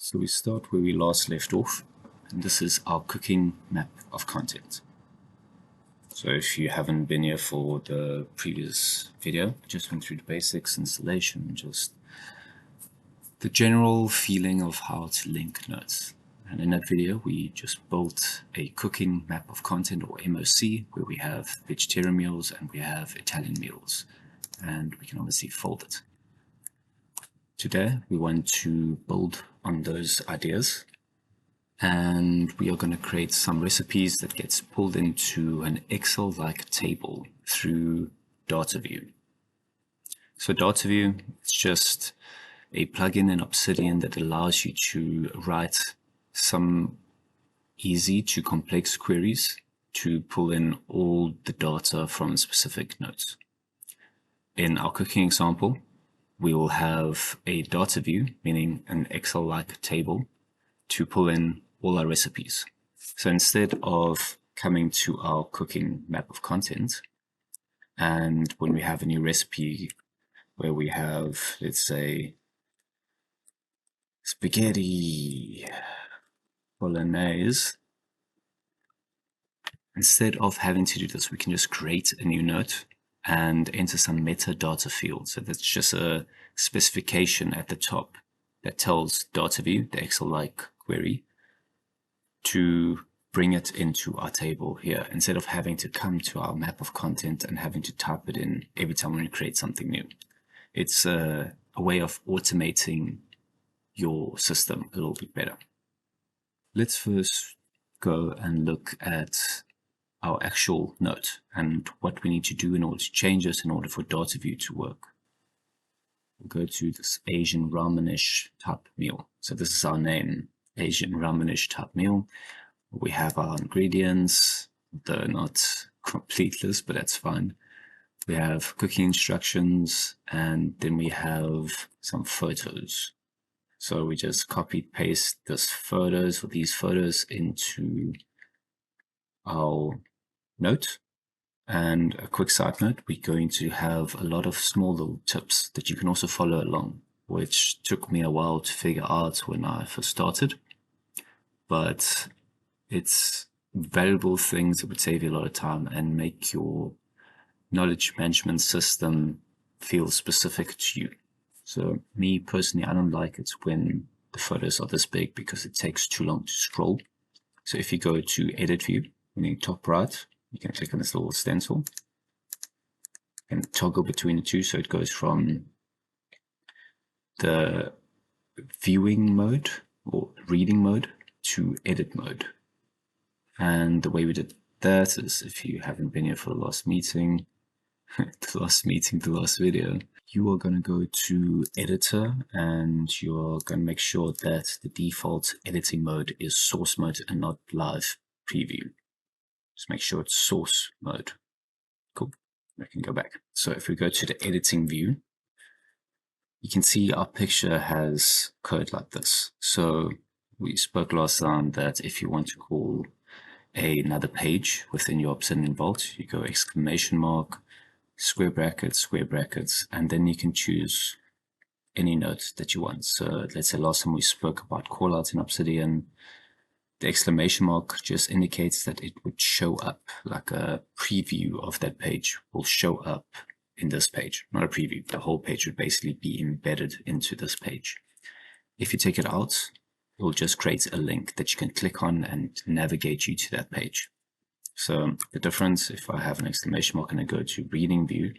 So we start where we last left off, and this is our cooking map of content. So if you haven't been here for the previous video, just went through the basics, installation, just the general feeling of how to link notes. And in that video, we just built a cooking map of content, or MOC, where we have vegetarian meals and we have Italian meals, and we can obviously fold it. Today, we want to build on those ideas, and we are going to create some recipes that gets pulled into an Excel-like table through Dataview. So Dataview, it's just a plugin in Obsidian that allows you to write some easy to complex queries to pull in all the data from specific notes. In our cooking example, we will have a data view, meaning an Excel-like table, to pull in all our recipes. So instead of coming to our cooking map of content, and when we have a new recipe where we have, let's say, spaghetti bolognese, instead of having to do this, we can just create a new note and enter some metadata field. So that's just a specification at the top that tells Dataview, the Excel-like query, to bring it into our table here, instead of having to come to our map of content and having to type it in every time we create something new. It's a way of automating your system a little bit better. Let's first go and look at our actual note and what we need to do in order to change it in order for Dataview to work. We'll go to this Asian ramenish type meal. So this is our name, Asian ramenish type meal. We have our ingredients. They're not complete list, but that's fine. We have cooking instructions, and then we have some photos. So we just copy paste these photos into our note. And a quick side note, we're going to have a lot of small little tips that you can also follow along, which took me a while to figure out when I first started, but it's valuable things that would save you a lot of time and make your knowledge management system feel specific to you. So me personally, I don't like it when the photos are this big because it takes too long to scroll. So if you go to edit view, meaning top right, you can click on this little stencil and toggle between the two, so it goes from the viewing mode or reading mode to edit mode. And the way we did that is, if you haven't been here for the last meeting, the last video, you are going to go to editor and you're going to make sure that the default editing mode is source mode and not live preview. Just make sure it's source mode. Cool. I can go back. So if we go to the editing view, you can see our picture has code like this. So we spoke last time that if you want to call another page within your Obsidian Vault, you go exclamation mark, square brackets, and then you can choose any note that you want. So let's say last time we spoke about callouts in Obsidian, the exclamation mark just indicates that it would show up, like a preview of that page will show up in this page, not a preview. The whole page would basically be embedded into this page. If you take it out, it will just create a link that you can click on and navigate you to that page. So the difference, if I have an exclamation mark and I go to reading view, you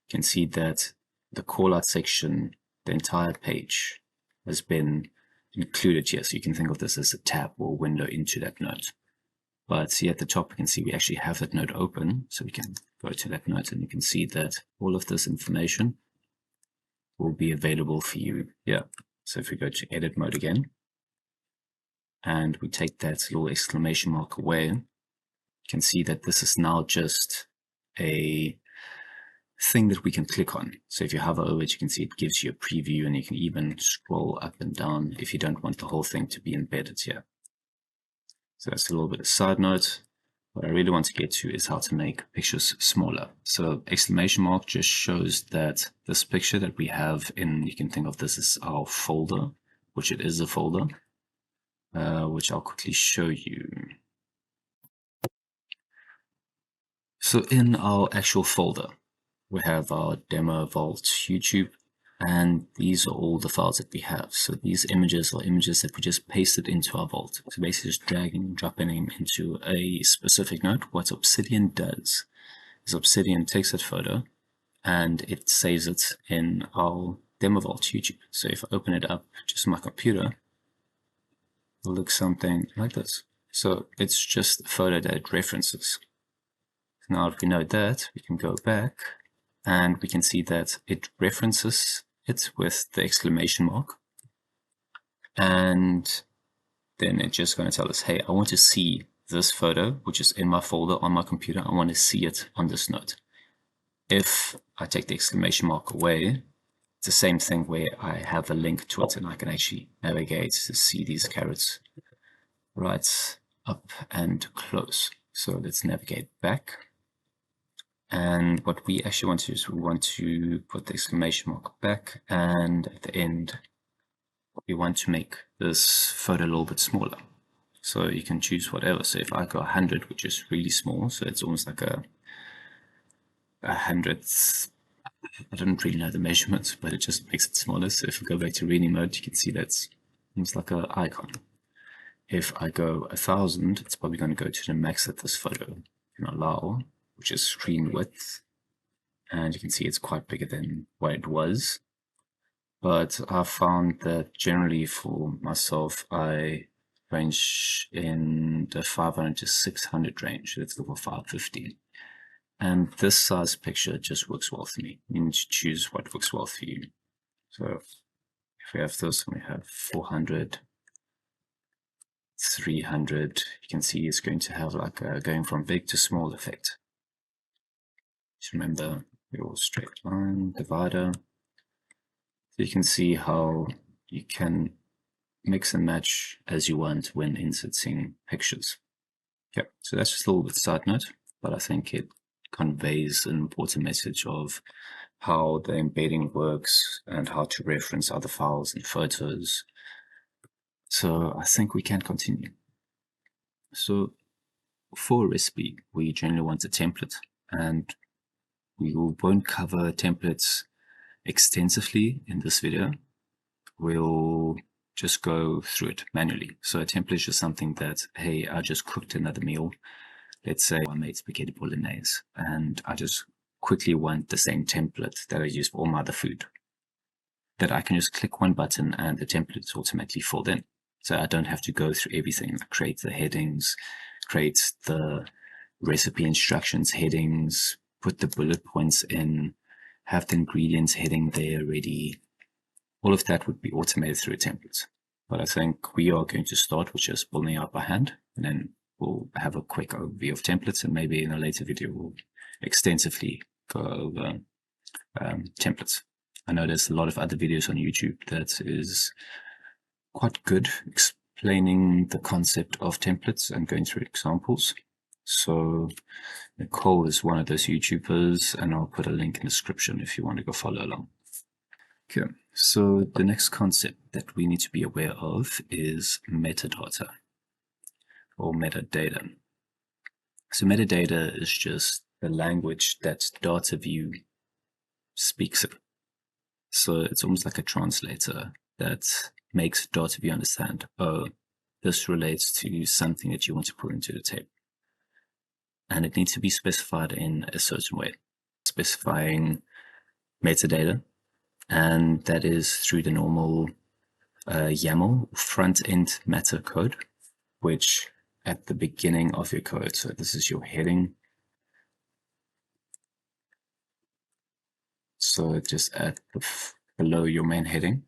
can see that the callout section, the entire page, has been included here. So you can think of this as a tab or window into that note. But see at the top, you can see we actually have that note open. So we can go to that note and you can see that all of this information will be available for you here. So if we go to edit mode again, and we take that little exclamation mark away, you can see that this is now just a thing that we can click on. So if you hover over it, you can see it gives you a preview, and you can even scroll up and down if you don't want the whole thing to be embedded here. So that's a little bit of a side note. What I really want to get to is how to make pictures smaller. So exclamation mark just shows that this picture that we have in, you can think of this as our folder, which it is a folder, which I'll quickly show you. So in our actual folder, we have our demo vault YouTube, and these are all the files that we have. So these images are images that we just pasted into our vault. So basically just dragging and dropping them into a specific node. What Obsidian does is Obsidian takes that photo and it saves it in our demo vault YouTube. So if I open it up just on my computer, it'll look something like this. So it's just a photo that it references. Now if we know that, we can go back and we can see that it references it with the exclamation mark. And then it's just going to tell us, hey, I want to see this photo, which is in my folder on my computer. I want to see it on this node. If I take the exclamation mark away, it's the same thing where I have a link to it and I can actually navigate to see these carrots right up and close. So let's navigate back. And what we actually want to do is we want to put the exclamation mark back, and at the end we want to make this photo a little bit smaller. So you can choose whatever. So if I go 100, which is really small, so it's almost like a hundredth. I don't really know the measurements, but it just makes it smaller. So if we go back to reading mode, you can see that's almost like an icon. If I go 1000, it's probably going to go to the max that this photo can allow, which is screen width, and you can see it's quite bigger than what it was. But I found that generally for myself, I range in the 500 to 600 range. Let's go for 550. And this size picture just works well for me. You need to choose what works well for you. So if we have this, we have 400, 300, you can see it's going to have like a going from big to small effect. Just remember your straight line divider. So you can see how you can mix and match as you want when inserting pictures. Okay, so that's just a little bit side note, but I think it conveys an important message of how the embedding works and how to reference other files and photos. So I think we can continue. So for a recipe, we generally want a template, and we won't cover templates extensively in this video. We'll just go through it manually. So a template is just something that, hey, I just cooked another meal. Let's say I made spaghetti bolognese, and I just quickly want the same template that I use for all my other food, that I can just click one button and the template is automatically filled in. So I don't have to go through everything, create the headings, create the recipe instructions headings, put the bullet points in, have the ingredients heading there ready. All of that would be automated through a template. But I think we are going to start with just building out by hand, and then we'll have a quick overview of templates, and maybe in a later video we'll extensively go over templates. I know there's a lot of other videos on YouTube that is quite good explaining the concept of templates and going through examples. So Nicole is one of those YouTubers, and I'll put a link in the description if you want to go follow along. Okay, so the next concept that we need to be aware of is metadata or metadata. So metadata is just the language that Dataview speaks in. So it's almost like a translator that makes Dataview understand, oh, this relates to something that you want to put into the table. And it needs to be specified in a certain way, specifying metadata, and that is through the normal YAML front-end meta code, which at the beginning of your code, so this is your heading. So just at below your main heading,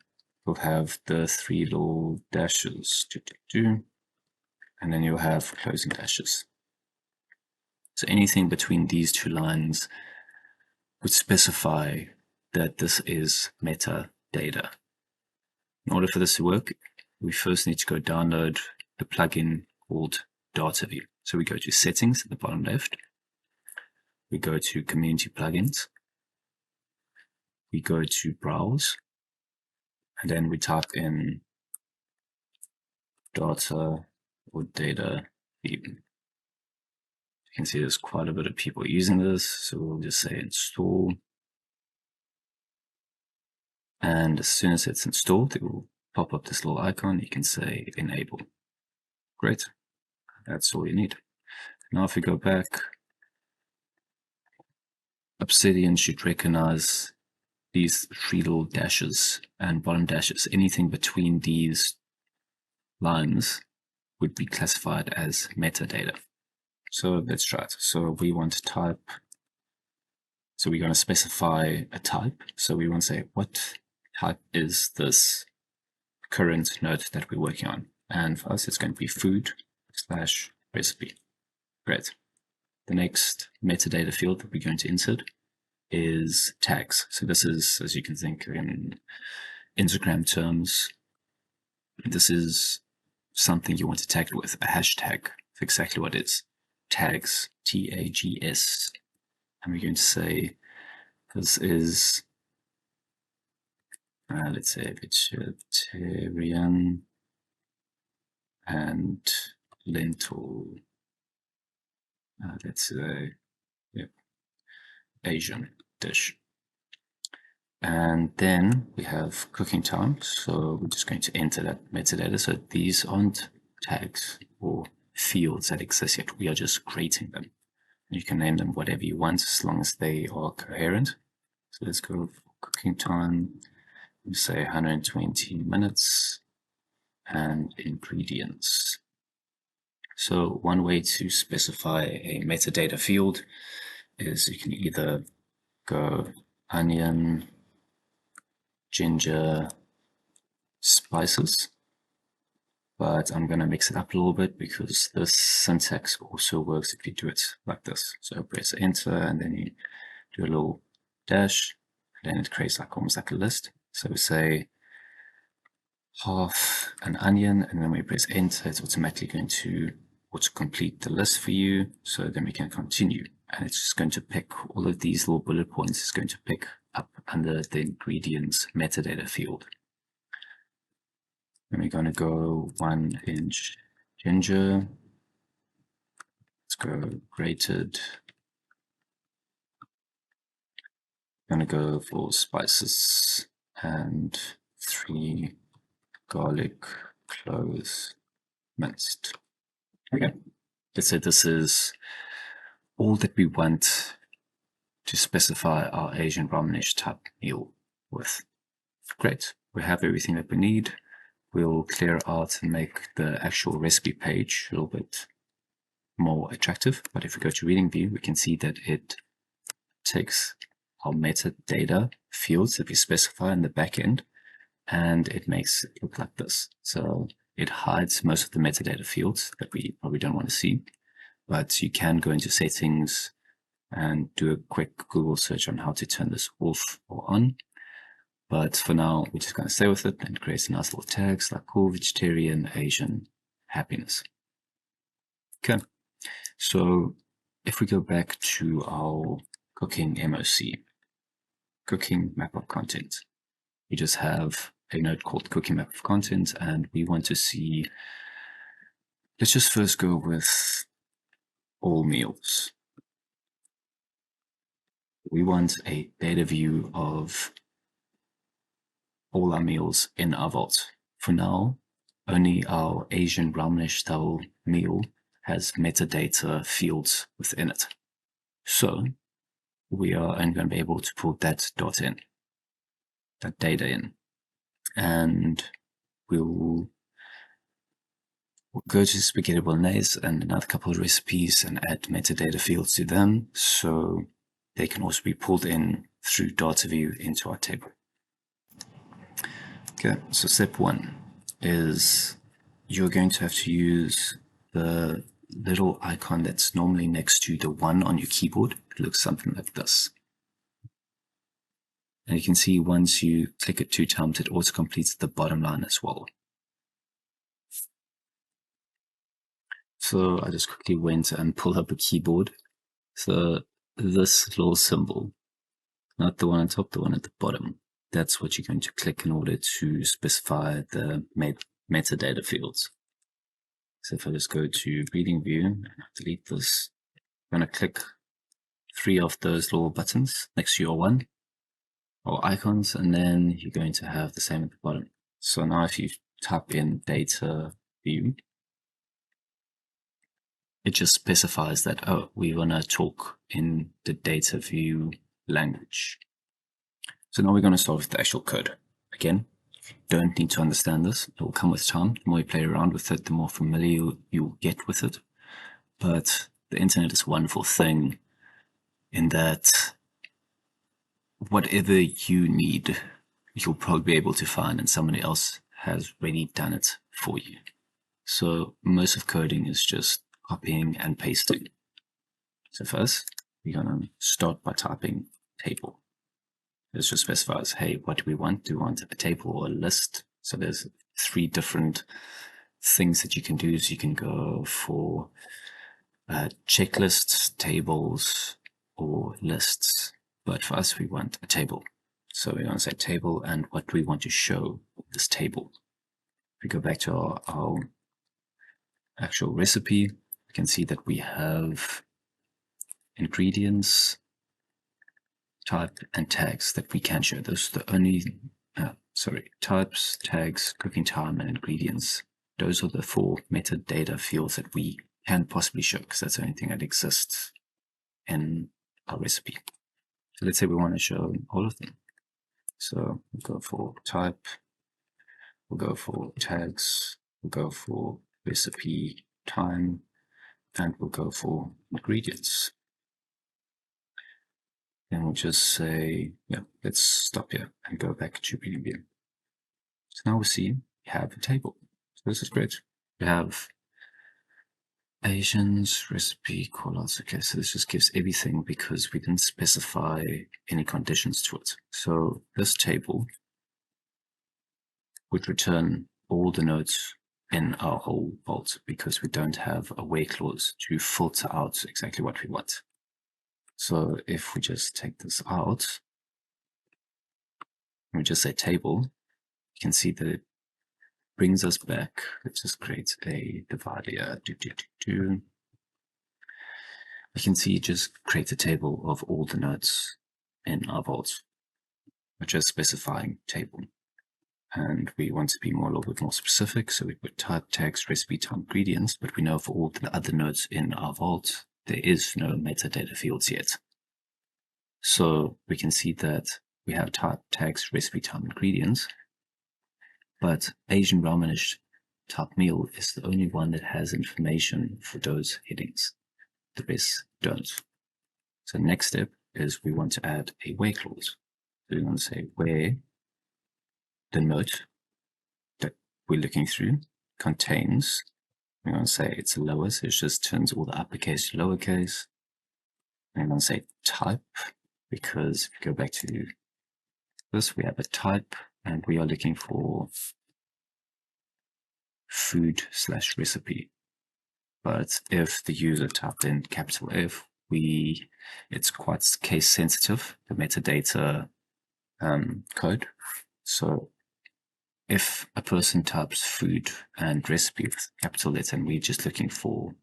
you'll have the three little dashes, and then you'll have closing dashes. So anything between these two lines would specify that this is metadata. In order for this to work, we first need to go download the plugin called Dataview. So we go to settings at the bottom left. We go to community plugins. We go to browse, and then we type in data or data feed. You can see there's quite a bit of people using this, so we'll just say install. And as soon as it's installed, it will pop up this little icon. You can say enable. Great. That's all you need. Now if we go back, Obsidian should recognize these three little dashes and bottom dashes. Anything between these lines would be classified as metadata. So let's try it. So we want to type, so we're going to specify a type. So we want to say, what type is this current node that we're working on? And for us, it's going to be food/recipe. Great. The next metadata field that we're going to insert is tags. So this is, as you can think in Instagram terms, this is something you want to tag it with, a hashtag for exactly what it is. Tags, T-A-G-S. And we're going to say this is, let's say vegetarian and lentil. Let's say Asian dish. And then we have cooking time. So we're just going to enter that metadata. So these aren't tags or fields that exist yet. We are just creating them. You can name them whatever you want as long as they are coherent. So let's go for cooking time. We say 120 minutes and ingredients. So one way to specify a metadata field is you can either go onion, ginger, spices, but I'm going to mix it up a little bit because this syntax also works if you do it like this. So press enter and then you do a little dash, and then it creates like almost like a list. So we say half an onion, and then we press enter, it's automatically going to auto-complete the list for you. So then we can continue, and it's just going to pick all of these little bullet points. It's going to pick up under the ingredients metadata field. And we're going to go 1 inch ginger. Let's go grated. I'm going to go for spices and 3 garlic cloves minced. Okay, let's say this is all that we want to specify our Asian ramenish type meal with. Great, we have everything that we need. We'll clear out and make the actual recipe page a little bit more attractive. But if we go to reading view, we can see that it takes our metadata fields that we specify in the backend, and it makes it look like this. So it hides most of the metadata fields that we probably don't want to see, but you can go into settings and do a quick Google search on how to turn this off or on. But for now, we're just going to stay with it and create some nice little tags like cool, vegetarian, Asian, happiness. Okay, so if we go back to our cooking MOC, cooking map of content, we just have a node called cooking map of content, and we want to see, let's just first go with all meals. We want a data view of all our meals in our vault. For now, only our Asian ramenish style meal has metadata fields within it. So we are only going to be able to pull that data in, and we'll go to spaghetti bolognese and another couple of recipes and add metadata fields to them so they can also be pulled in through Dataview into our table. Okay, so step 1 is you're going to have to use the little icon that's normally next to the 1 on your keyboard. It looks something like this. And you can see once you click it 2 times, it auto completes the bottom line as well. So I just quickly went and pulled up a keyboard. So this little symbol, not the one on top, the one at the bottom, that's what you're going to click in order to specify the metadata fields. So if I just go to reading view and delete this, I'm going to click 3 of those little buttons next to your one or icons, and then you're going to have the same at the bottom. So now if you type in data view, it just specifies that, oh, we want to talk in the data view language. So now we're going to start with the actual code. Again, don't need to understand this. It will come with time. The more you play around with it, the more familiar you'll get with it. But the internet is a wonderful thing in that whatever you need, you'll probably be able to find, and somebody else has already done it for you. So most of coding is just copying and pasting. So first, we're going to start by typing table. This just specifies, hey, what do we want? Do we want a table or a list? So there's 3 different things that you can do. So you can go for checklists, tables, or lists. But for us, we want a table. So we're going to say table, and what do we want to show this table? If we go back to our actual recipe, we can see that we have ingredients, type, and tags that we can show. Those are the only, types, tags, cooking time, and ingredients. Those are the 4 metadata fields that we can possibly show, because that's the only thing that exists in our recipe. So let's say we want to show all of them. So we'll go for type, we'll go for tags, we'll go for recipe, time, and we'll go for ingredients. Then we'll just say, yeah, let's stop here and go back to reading view. So now we see we have a table. So this is great. We have Asians, recipe, callouts. Okay, so this just gives everything because we didn't specify any conditions to it. So this table would return all the nodes in our whole vault because we don't have a where clause to filter out exactly what we want. So if we just take this out, and we just say table, you can see that it brings us back. Let's just create a divider here. You can see it just creates a table of all the nodes in our vault, which is specifying table. And we want to be a little bit more specific, so we put type, tags, recipe, time, ingredients, but we know for all the other nodes in our vault, there is no metadata fields yet. So we can see that we have type, tags, recipe, time, ingredients, but Asian Ramenish type meal is the only one that has information for those headings. The rest don't. So next step is we want to add a where clause. So we want to say where the node that we're looking through contains, we're going to say it's a lower, so it just turns all the uppercase to lowercase. And we're going to say type, because if we go back to this, we have a type, and we are looking for food/recipe. But if the user typed in capital F, it's quite case sensitive, the metadata code. So if a person types food and recipe with capital letter, and we're just looking for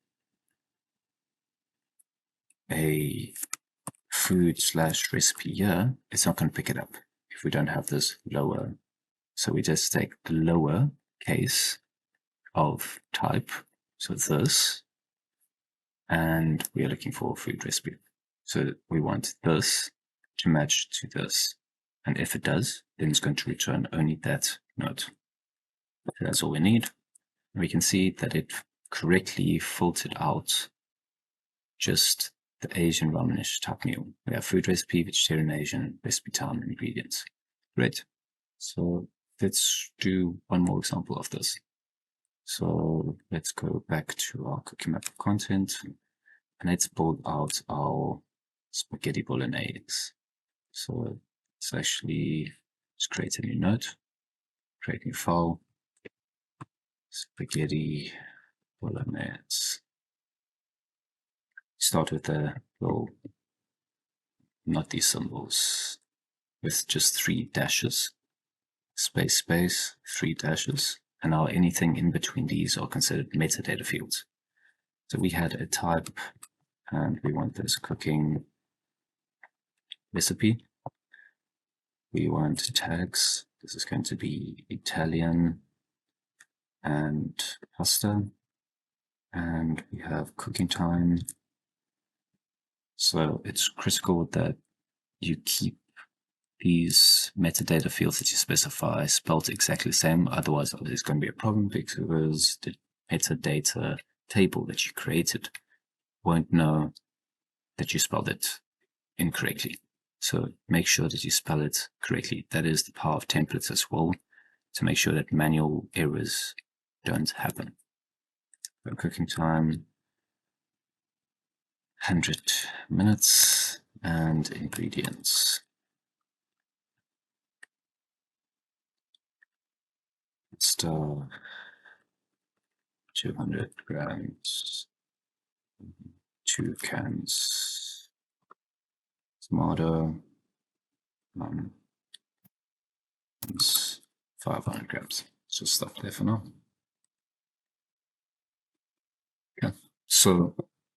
a food/recipe here, it's not going to pick it up if we don't have this lower. So we just take the lower case of type, so this, and we are looking for food recipe. So we want this to match to this. And if it does, then it's going to return only that node. So that's all we need. We can see that it correctly filtered out just the Asian Ramenish type meal. We have food recipe, vegetarian Asian, recipe, time, and ingredients. Great. So let's do one more example of this. So let's go back to our cookie map of content, and let's build out our spaghetti bolognese. So let's actually just create a new node, create a new file, spaghetti bolognese. Start with the little, not these symbols, with just 3 dashes, space, space, 3 dashes, And now anything in between these are considered metadata fields. So we had a type, and we want this cooking recipe. We want tags. This is going to be Italian and pasta. And we have cooking time. So it's critical that you keep these metadata fields that you specify spelled exactly the same. Otherwise, there's going to be a problem because the metadata table that you created won't know that you spelled it incorrectly. So make sure that you spell it correctly. That is the power of templates as well, to make sure that manual errors don't happen. So cooking time, 100 minutes, and ingredients. Star, 200 grams, 2 cans, tomato, 500 grams. So stop there for now. Okay, so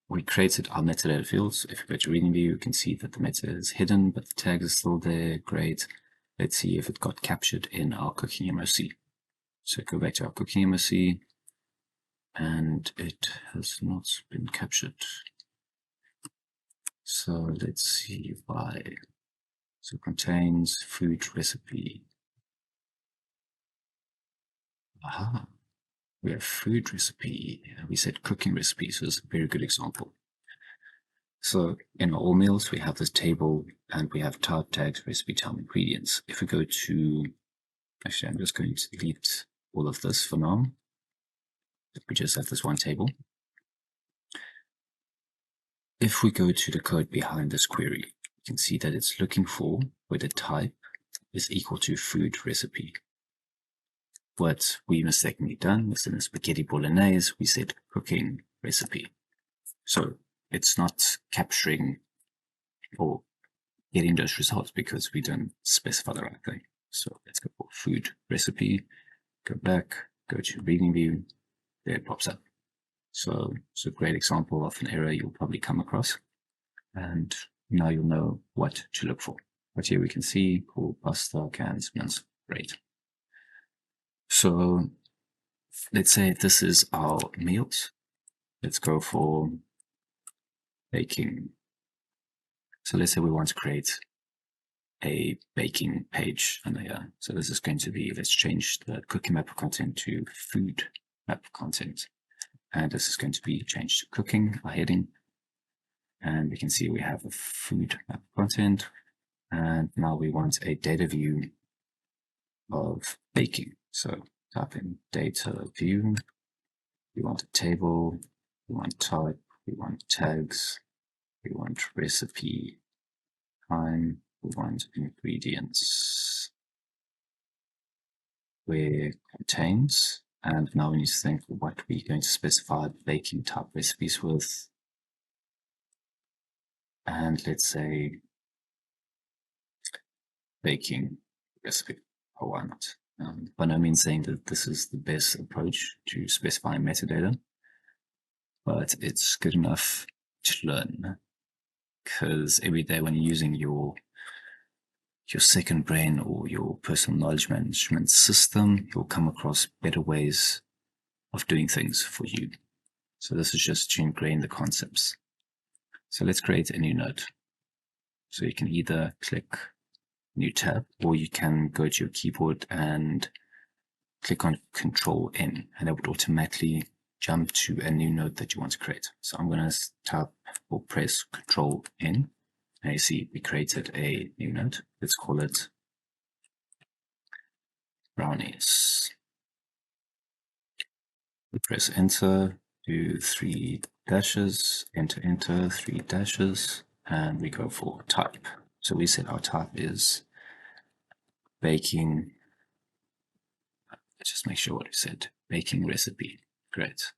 we created our metadata fields. If you go to reading view, you can see that the metadata is hidden, but the tag is still there. Great. Let's see if it got captured in our cooking MOC. So go back to our cooking MOC, and it has not been captured. So let's see why. So contains food recipe. Aha, we have food recipe. We said cooking recipe, so it's a very good example. So in all meals, we have this table and we have type tags, recipe time, ingredients. If we go to, actually, I'm just going to delete all of this for now. We just have this one table. If we go to the code behind this query, you can see that it's looking for where the type is equal to food recipe. What we mistakenly done was in the spaghetti bolognese, we said cooking recipe. So it's not capturing or getting those results because we don't specify the right thing. So let's go for food recipe, go back, go to reading view, there it pops up. So it's a great example of an error you'll probably come across. And now you'll know what to look for. But here we can see cool pasta, cans, mince, great. So let's say this is our meals. Let's go for baking. So let's say we want to create a baking page under here. So this is going to be, let's change the cooking map of content to food map of content. And this is going to be changed to cooking, our heading. And we can see we have a food map of content. And now we want a data view of baking. So type in data view. We want a table, we want type, we want tags, we want recipe time, we want ingredients, where contains, and now we need to think what we're going to specify baking type recipes with. And let's say baking recipe, or why not? By no means saying that this is the best approach to specifying metadata, but it's good enough to learn, because every day when you're using your second brain or your personal knowledge management system, you'll come across better ways of doing things for you. So this is just to ingrain the concepts. So let's create a new node. So you can either click new tab, or you can go to your keyboard and click on Control N, and it would automatically jump to a new node that you want to create. So I'm going to tap or press Control N, and you see we created a new node. Let's call it brownies. We press Enter, do 3 dashes, enter, 3 dashes, and we go for type. So we said our type is baking. Let's just make sure what we said. Baking recipe. Great.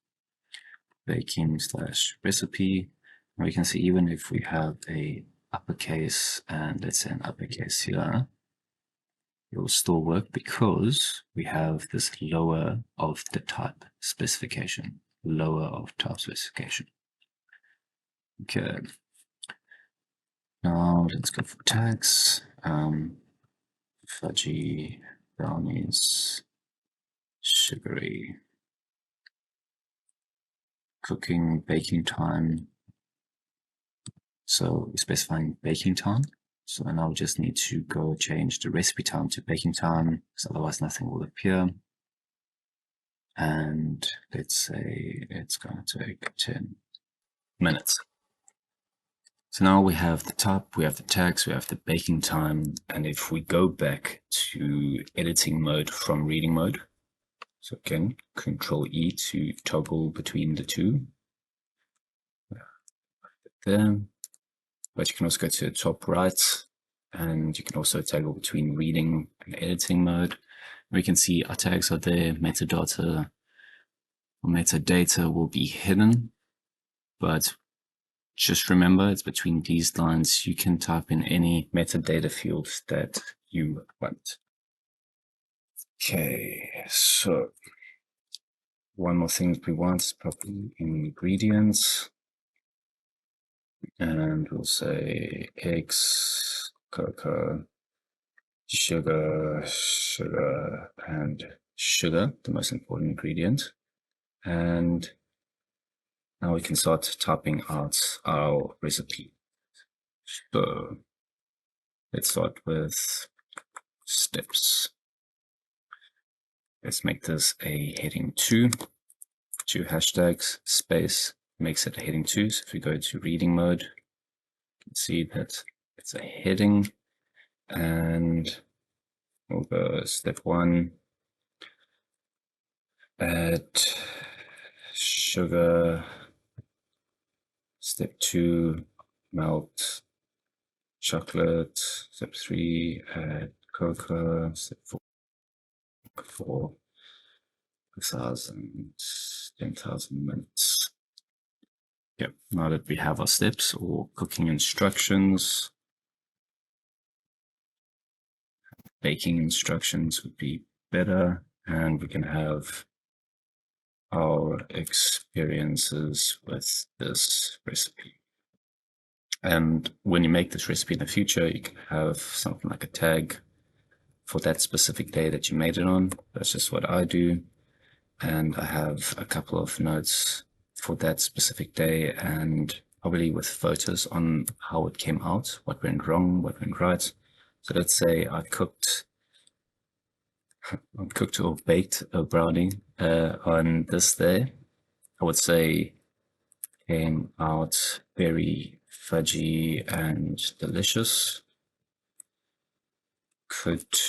Baking / recipe. And we can see even if we have a uppercase and let's say an uppercase here, it will still work because we have this lower of the type specification. Lower of type specification. Okay. Now let's go for tags. Fudgy, brownies, sugary, cooking, baking time. So we're specifying baking time. So now we just need to go change the recipe time to baking time, because otherwise nothing will appear. And let's say it's going to take 10 minutes. So now we have the type, we have the tags, we have the baking time. And if we go back to editing mode from reading mode, so again, Control E to toggle between the two. There. But you can also go to the top right, and you can also toggle between reading and editing mode. We can see our tags are there, metadata or metadata will be hidden, but just remember it's between these lines. You can type in any metadata fields that you want. Okay, so one more thing that we want is probably ingredients. And we'll say eggs, cocoa, sugar, and sugar, the most important ingredient. And now we can start typing out our recipe. So let's start with steps. Let's make this a heading 2 hashtags, space, makes it a heading 2. So if we go to reading mode, you can see that it's a heading, and we'll go step 1, add sugar. Step 2, melt chocolate. Step 3, add cocoa. Step 4, 10,000 minutes. Yep, now that we have our steps or cooking instructions, baking instructions would be better, and we can have our experiences with this recipe. And when you make this recipe in the future, you can have something like a tag for that specific day that you made it on. That's just what I do. And I have a couple of notes for that specific day, and probably with photos on how it came out, what went wrong, what went right. So let's say I cooked or baked a brownie on this day. I would say came out very fudgy and delicious. Could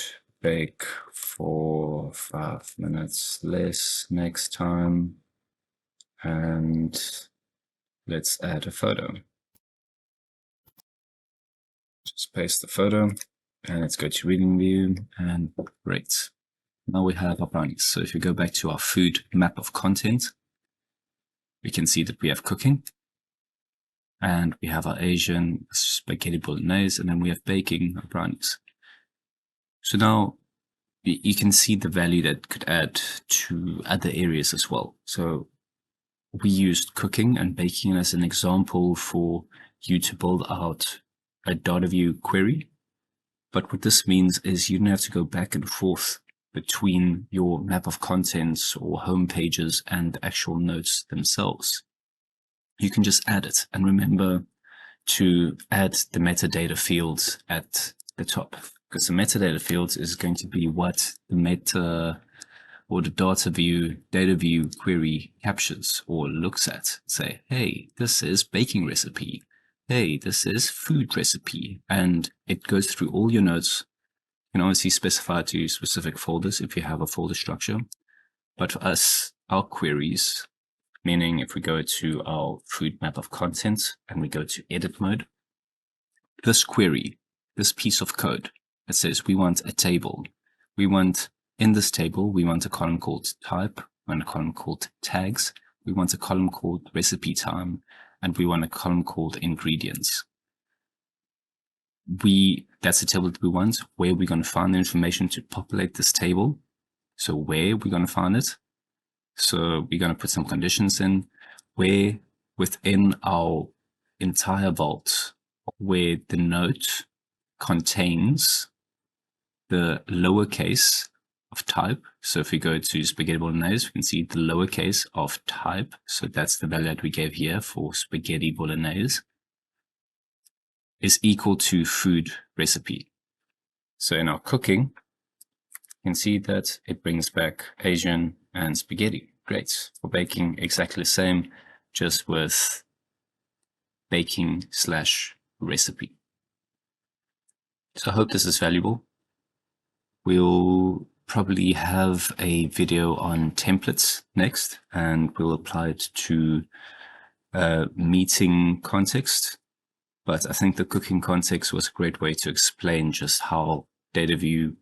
bake for 5 minutes less next time. And let's add a photo. Just paste the photo, and let's go to reading view, and great. Now we have our brownies. So if you go back to our food map of content, we can see that we have cooking, and we have our Asian spaghetti bolognese, and then we have baking our brownies. So now you can see the value that could add to other areas as well. So we used cooking and baking as an example for you to build out a Dataview query. But what this means is you don't have to go back and forth between your map of contents or home pages and the actual notes themselves. You can just add it, and remember to add the metadata fields at the top, because the metadata fields is going to be what the meta or the Dataview query captures or looks at. Say, hey, this is baking recipe. Hey, this is food recipe. And it goes through all your notes. You can obviously specify to specific folders if you have a folder structure. But for us, our queries, meaning if we go to our food map of content and we go to edit mode, this query, this piece of code that says we want a table, in this table, we want a column called type, we want a column called tags, we want a column called recipe time, and we want a column called ingredients. that's the table that we want. Where we're going to find the information to populate this table. So where we're going to find it. So we're going to put some conditions in where within our entire vault, where the note contains the lowercase of type. So if we go to spaghetti bolognese, we can see the lowercase of type. So that's the value that we gave here for spaghetti bolognese, is equal to food recipe. So in our cooking, you can see that it brings back Asian and spaghetti. Great. For baking, exactly the same, just with baking/recipe. So I hope this is valuable. We'll probably have a video on templates next, and we'll apply it to meeting context. But I think the cooking context was a great way to explain just how Dataview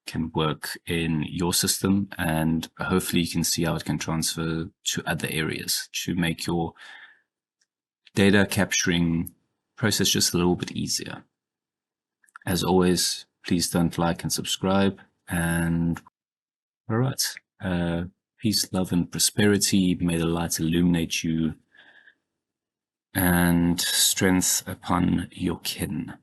can work in your system, and hopefully you can see how it can transfer to other areas to make your data capturing process just a little bit easier. As always, please don't like and subscribe, and all right, peace, love, and prosperity. May the light illuminate you, and strength upon your kin.